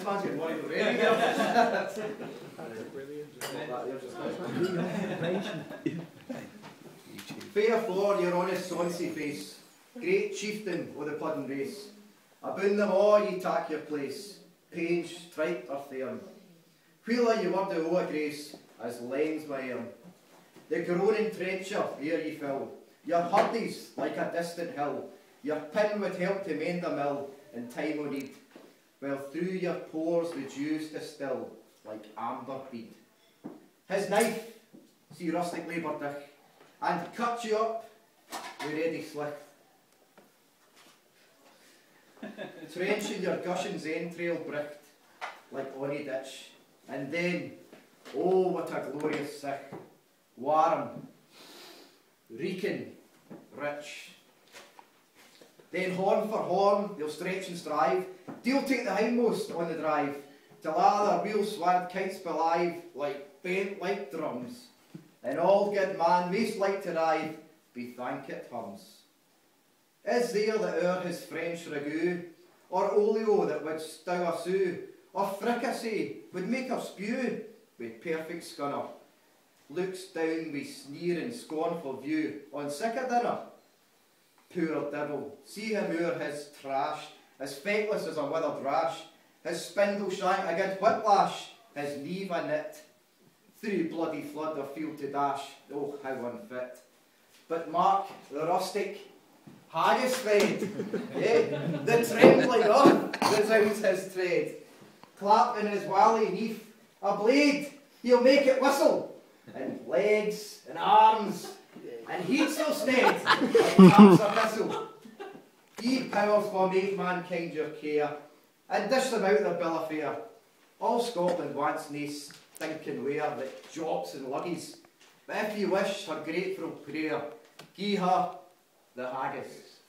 this man's getting money for radio. Fair for your honest sonsy face, great chieftain o' the puddin' race. Aboon them all ye tak your place, page, striped or thorn. Wheeler ye were the oa grace, as lens my arm. The groaning trencher ere ye fill, your hurdies like a distant hill, your pin would help to mend a mill in time o' need, while through your pores the dews distill like amber bead. His knife, see rustic labour dich, and cut you up with ready slith. Trenching your gushing's entrail bricht like ony ditch, and then, oh what a glorious sich, warm, reeking, rich. Then horn for horn they'll stretch and strive, they'll take the hindmost on the drive, till a' their wheel sward kites belive like bent like drums. And all good man maist like to ride, be thank it hums. Is there that o'er his French ragout, or olio that would stow a sou, or fricassee would make her spew, with perfect scunner, looks down with sneering scornful view on sic a dinner? Poor devil, see him o'er his trash, as feckless as a withered rash, his spindle shank a good whiplash, his knee a knit, through bloody flood of field to dash, oh how unfit. But mark the rustic haggis thread, the trembling of resounds his tread, clapping his wally neath a blade, he'll make it whistle, and legs and arms, and he'd so sned, and taps a whistle. Ye powers will make mankind your care, and dish them out their bill of fare. All Scotland wants nae stinking ware that jops and luggies, but if ye wish her grateful prayer, gie her the haggis.